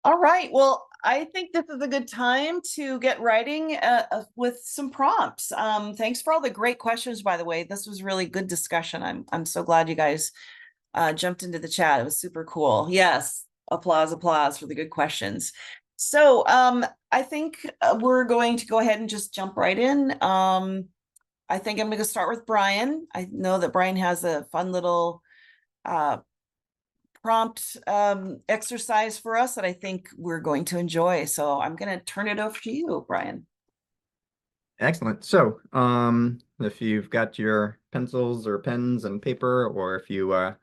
All right. Well, I think this is a good time to get writing with some prompts. Thanks for all the great questions, by the way. This was really good discussion. I'm so glad you guys jumped into the chat. It was super cool. Yes, applause, applause for the good questions. So I think we're going to go ahead and just jump right in. I think I'm going to start with Brian. I know that Brian has a fun little uh, prompt exercise for us that I think we're going to enjoy. So I'm going to turn it over to you, Brian. Excellent. So, if you've got your pencils or pens and paper, or if you are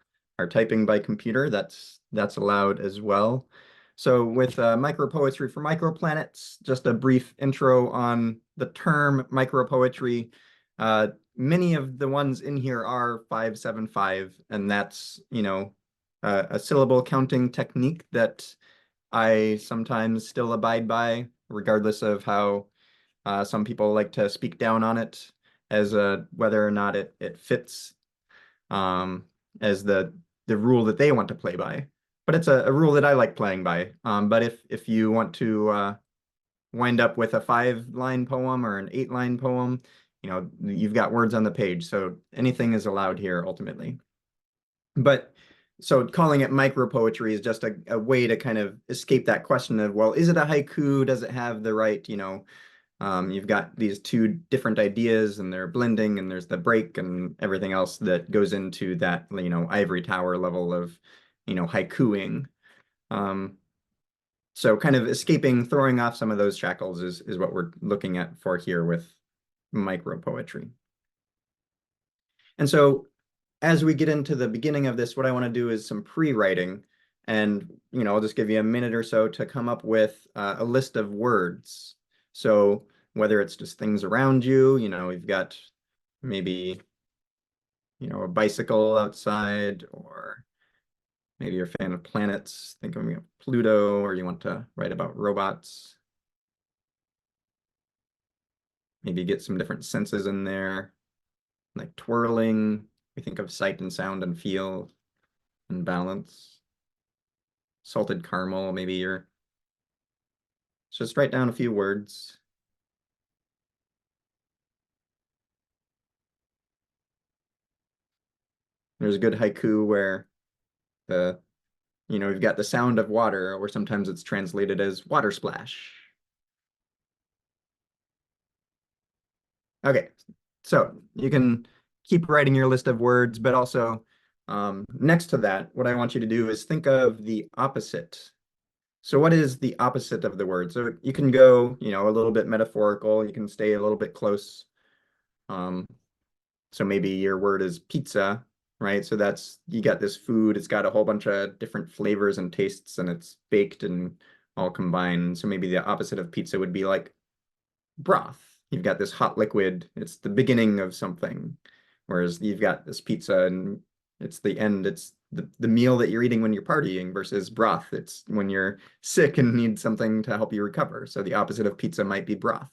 typing by computer, that's allowed as well. So, with micropoetry for microplanets, just a brief intro on the term micropoetry. Many of the ones in here are 575, and that's, a syllable counting technique that I sometimes still abide by, regardless of how some people like to speak down on it as whether or not it fits as the rule that they want to play by. But it's a rule that I like playing by. But if you want to wind up with a 5-line poem or an 8-line poem, you've got words on the page, so anything is allowed here ultimately. But so calling it micro poetry is just a way to kind of escape that question of, well, is it a haiku? Does it have the right, you've got these two different ideas and they're blending, and there's the break and everything else that goes into that, ivory tower level of, haikuing. So kind of escaping, throwing off some of those shackles is what we're looking at for here with micro poetry. And so as we get into the beginning of this, what I want to do is some pre-writing. And, I'll just give you a minute or so to come up with a list of words. So whether it's just things around you, you've got maybe, a bicycle outside, or maybe you're a fan of planets, think of Pluto, or you want to write about robots. Maybe get some different senses in there, like twirling. We think of sight and sound and feel and balance. Salted caramel, maybe you're just write down a few words. There's a good haiku where you've got the sound of water, or sometimes it's translated as water splash. Okay, so you can keep writing your list of words, but also next to that, what I want you to do is think of the opposite. So what is the opposite of the word? So you can go, a little bit metaphorical. You can stay a little bit close. So maybe your word is pizza, right? So you got this food. It's got a whole bunch of different flavors and tastes, and it's baked and all combined. So maybe the opposite of pizza would be like broth. You've got this hot liquid. It's the beginning of something, whereas you've got this pizza and it's the end. It's the meal that you're eating when you're partying, versus broth. It's when you're sick and need something to help you recover. So the opposite of pizza might be broth.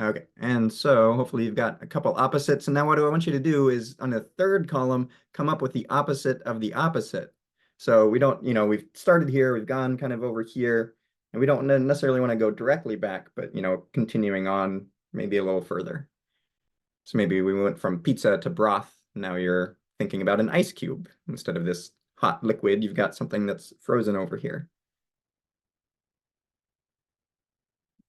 Okay, and so hopefully you've got a couple opposites. And now what I want you to do is, on the third column, come up with the opposite of the opposite. So we don't, we've started here, we've gone kind of over here, and we don't necessarily want to go directly back, but, continuing on maybe a little further. So maybe we went from pizza to broth. Now you're thinking about an ice cube. Instead of this hot liquid, you've got something that's frozen over here.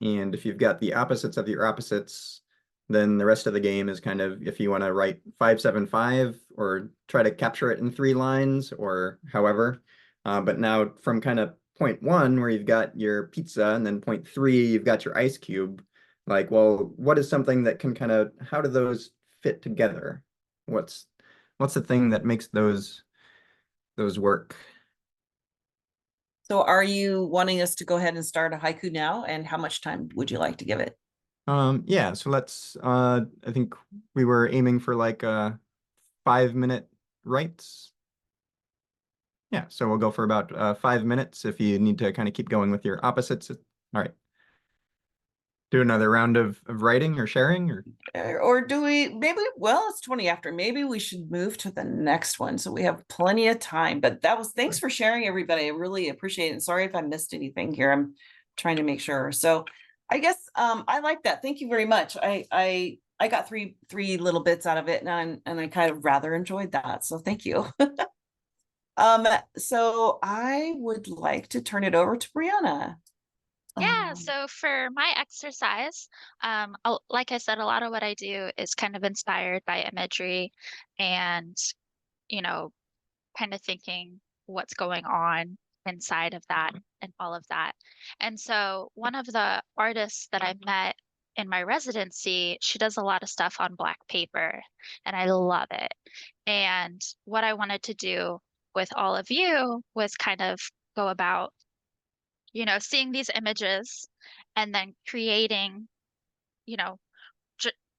And if you've got the opposites of your opposites, then the rest of the game is kind of, if you want to write 575 or try to capture it in 3 lines or however. But now from kind of point 1, where you've got your pizza, and then point 3, you've got your ice cube. Like, well, what is something that can kind of, how do those fit together? What's the thing that makes those work? So are you wanting us to go ahead and start a haiku now? And how much time would you like to give it? Yeah, so let's I think we were aiming for like 5-minute writes. Yeah, so we'll go for about 5 minutes if you need to kind of keep going with your opposites. All right. do another round of writing or sharing or Or do we, maybe, well, it's 20 after. Maybe we should move to the next one so we have plenty of time. But thanks for sharing, everybody. I really appreciate it. And sorry if I missed anything here. I'm trying to make sure. So I guess I like that. Thank you very much. I got three little bits out of it, and I kind of rather enjoyed that. So thank you. So I would like to turn it over to Brianna. Yeah, so for my exercise, like I said, a lot of what I do is kind of inspired by imagery and, you know, kind of thinking what's going on inside of that and all of that. And so one of the artists that I met in my residency, she does a lot of stuff on black paper, and I love it. And what I wanted to do with all of you was kind of go about, seeing these images and then creating, you know,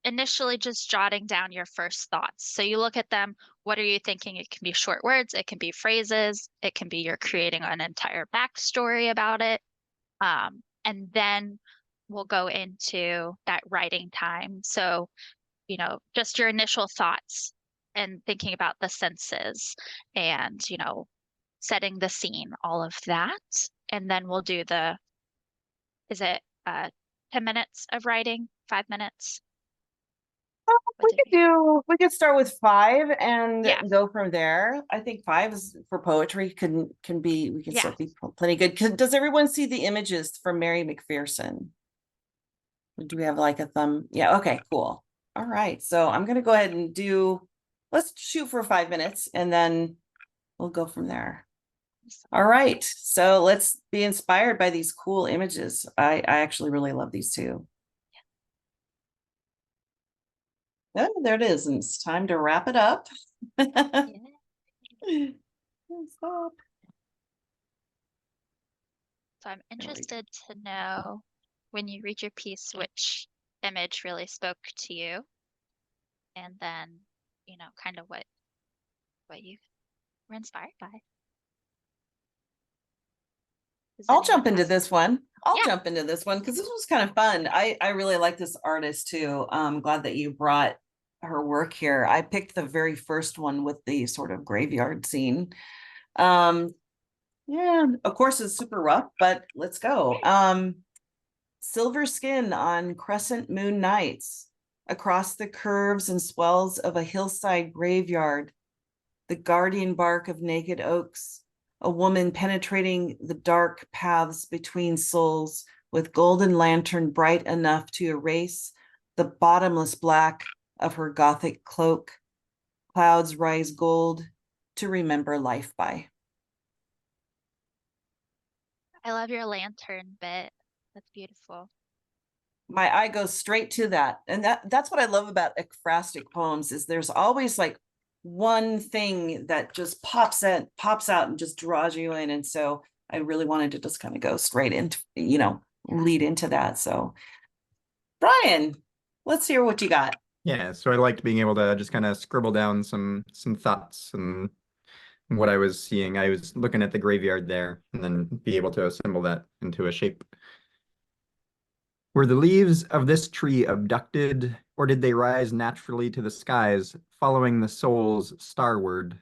initially just jotting down your first thoughts. So you look at them, what are you thinking? It can be short words, it can be phrases, it can be you're creating an entire backstory about it. And then we'll go into that writing time. So, just your initial thoughts and thinking about the senses and, setting the scene, all of that. And then we'll do is it 10 minutes of writing, 5 minutes? We could start with 5 and Yeah. go from there. I think 5 is for poetry can be, we can Yeah. still be plenty good. Does everyone see the images from Mary McPherson? Do we have like a thumb? Yeah, okay, cool. All right, so I'm gonna go ahead and let's shoot for 5 minutes and then we'll go from there. All right, so let's be inspired by these cool images. I actually really love these too. Oh, there it is, and it's time to wrap it up. Yeah. Stop. So I'm interested to know when you read your piece, which image really spoke to you, and then, kind of what you were inspired by. I'll jump into this one. I'll Yeah. jump into this one because this was kind of fun. I really like this artist too. I'm glad that you brought her work here. I picked the very first one with the sort of graveyard scene. Yeah, of course it's super rough, but let's go. Silver skin on crescent moon nights, across the curves and swells of a hillside graveyard, the guardian bark of naked oaks, a woman penetrating the dark paths between souls with golden lantern bright enough to erase the bottomless black of her gothic cloak. Clouds rise gold to remember life by. I love your lantern bit. That's beautiful. My eye goes straight to that. And that's what I love about ekphrastic poems is there's always like one thing that just pops out and just draws you in. And so I really wanted to just kind of go straight into, lead into that. So Brian, let's hear what you got. Yeah, so I liked being able to just kind of scribble down some thoughts and what I was seeing. I was looking at the graveyard there and then be able to assemble that into a shape. Were the leaves of this tree abducted, or did they rise naturally to the skies, following the soul's starward,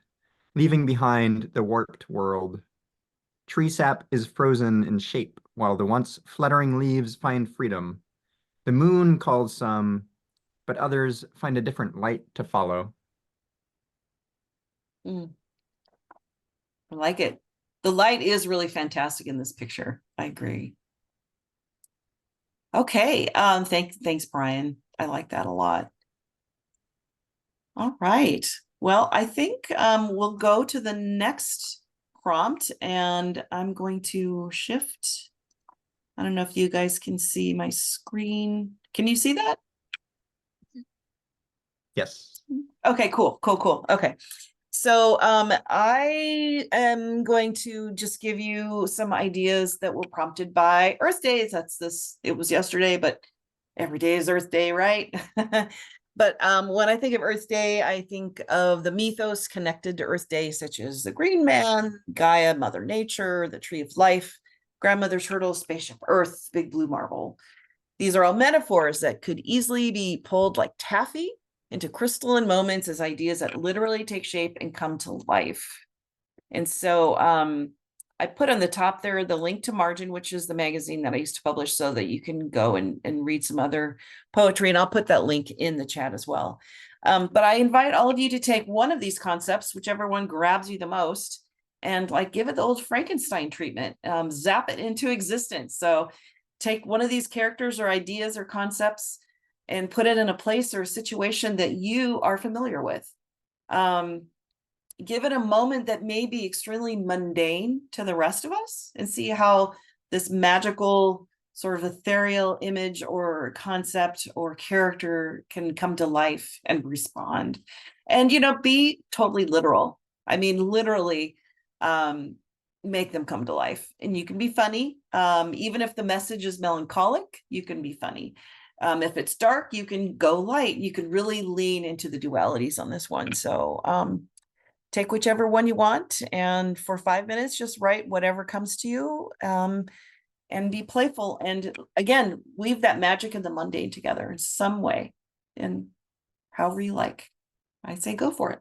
leaving behind the warped world? Tree sap is frozen in shape, while the once fluttering leaves find freedom. The moon calls some, but others find a different light to follow. I like it. The light is really fantastic in this picture. I agree. Okay. Thanks, Brian. I like that a lot. All right. Well, I think we'll go to the next prompt and I'm going to shift. I don't know if you guys can see my screen. Can you see that? Yes. Okay, cool. Okay. So I am going to just give you some ideas that were prompted by Earth Days. It was yesterday, but every day is Earth Day, right? But when I think of Earth Day, I think of the mythos connected to Earth Day, such as the Green Man, Gaia, Mother Nature, the Tree of Life, Grandmother Turtle, Spaceship Earth, Big Blue Marble. These are all metaphors that could easily be pulled like taffy into crystalline moments as ideas that literally take shape and come to life. And so I put on the top there the link to Margin, which is the magazine that I used to publish, so that you can go and read some other poetry. And I'll put that link in the chat as well. But I invite all of you to take one of these concepts, whichever one grabs you the most, and like give it the old Frankenstein treatment, zap it into existence. So take one of these characters or ideas or concepts and put it in a place or a situation that you are familiar with. Give it a moment that may be extremely mundane to the rest of us, and see how this magical sort of ethereal image or concept or character can come to life and respond. And, you know, be totally literal. I mean, literally make them come to life. And you can be funny. Even if the message is melancholic, you can be funny. If it's dark, you can go light. You can really lean into the dualities on this one. So take whichever one you want, and for 5 minutes, just write whatever comes to you, and be playful. And again, weave that magic and the mundane together in some way, and however you like. I say go for it.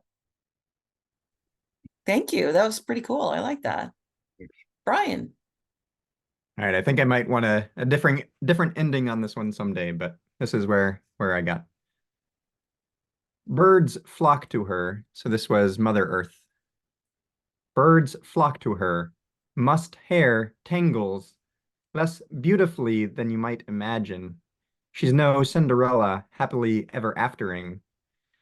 Thank you. That was pretty cool. I like that. Brian. All right, I think I might want a different ending on this one someday, but this is where I got. Birds flock to her, so this was Mother Earth. Birds flock to her, mussed hair tangles, less beautifully than you might imagine. She's no Cinderella, happily ever aftering.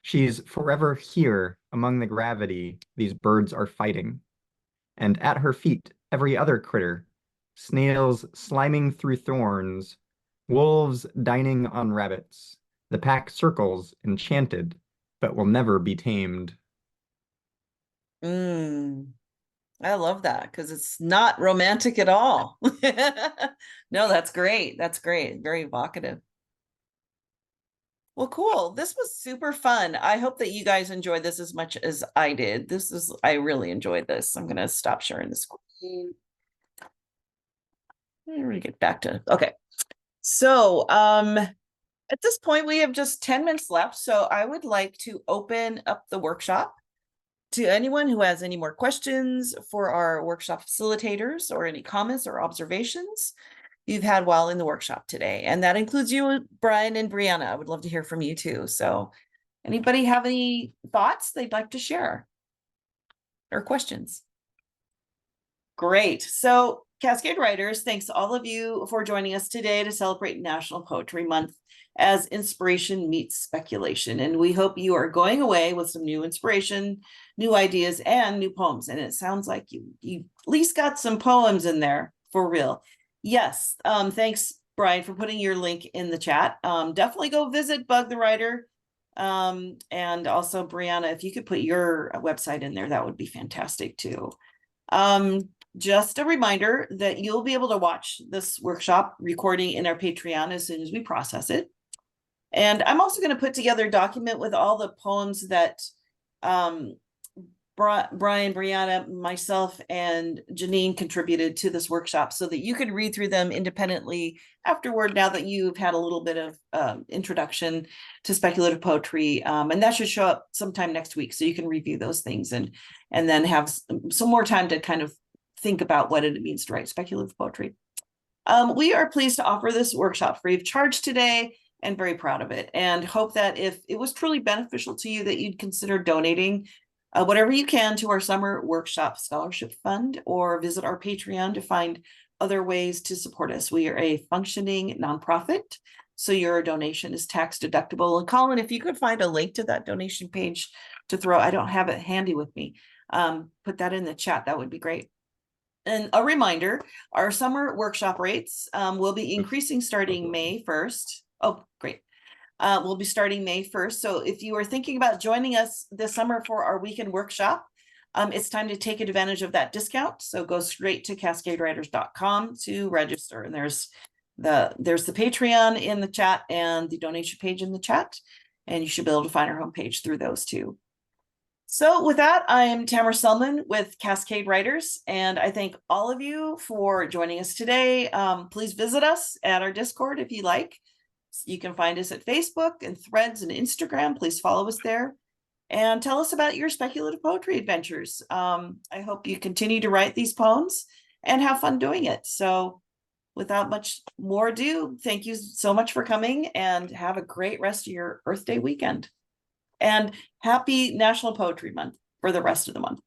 She's forever here among the gravity these birds are fighting. And at her feet, every other critter, snails sliming through thorns, wolves dining on rabbits. The pack circles, enchanted, but will never be tamed. I love that, because it's not romantic at all. No, that's great. That's great. Very evocative. Well, cool. This was super fun. I hope that you guys enjoyed this as much as I did. I really enjoyed this. I'm going to stop sharing the screen. Let me get back to, okay. So, at this point, we have just 10 minutes left. So I would like to open up the workshop to anyone who has any more questions for our workshop facilitators, or any comments or observations you've had while in the workshop today. And that includes you, Brian and Brianna. I would love to hear from you too. So anybody have any thoughts they'd like to share or questions? Great. So Cascade Writers, thanks to all of you for joining us today to celebrate National Poetry Month as inspiration meets speculation. And we hope you are going away with some new inspiration, new ideas, and new poems. And it sounds like you at least got some poems in there for real. Yes. Thanks, Brian, for putting your link in the chat. Definitely go visit Bug the Writer. And also, Brianna, if you could put your website in there, that would be fantastic too. Just a reminder that you'll be able to watch this workshop recording in our Patreon as soon as we process it. And I'm also going to put together a document with all the poems that Brian, Brianna, myself, and Janine contributed to this workshop, so that you can read through them independently afterward, now that you've had a little bit of introduction to speculative poetry. And that should show up sometime next week, so you can review those things and then have some more time to kind of think about what it means to write speculative poetry. We are pleased to offer this workshop free of charge today, and very proud of it, and hope that if it was truly beneficial to you, that you'd consider donating whatever you can to our summer workshop scholarship fund, or visit our Patreon to find other ways to support us. We are a functioning nonprofit, so your donation is tax deductible. And Colin, if you could find a link to that donation page to throw, I don't have it handy with me, put that in the chat, that would be great. And a reminder, our summer workshop rates will be increasing starting May 1st. Oh, great. We'll be starting May 1st. So if you are thinking about joining us this summer for our weekend workshop, it's time to take advantage of that discount. So go straight to cascadewriters.com to register. And there's the Patreon in the chat and the donation page in the chat. And you should be able to find our homepage through those two. So with that, I'm Tamara Sellman with Cascade Writers, and I thank all of you for joining us today. Please visit us at our Discord if you like. You can find us at Facebook and Threads and Instagram. Please follow us there and tell us about your speculative poetry adventures. I hope you continue to write these poems and have fun doing it. So without much more ado, thank you so much for coming and have a great rest of your Earth Day weekend. And happy National Poetry Month for the rest of the month.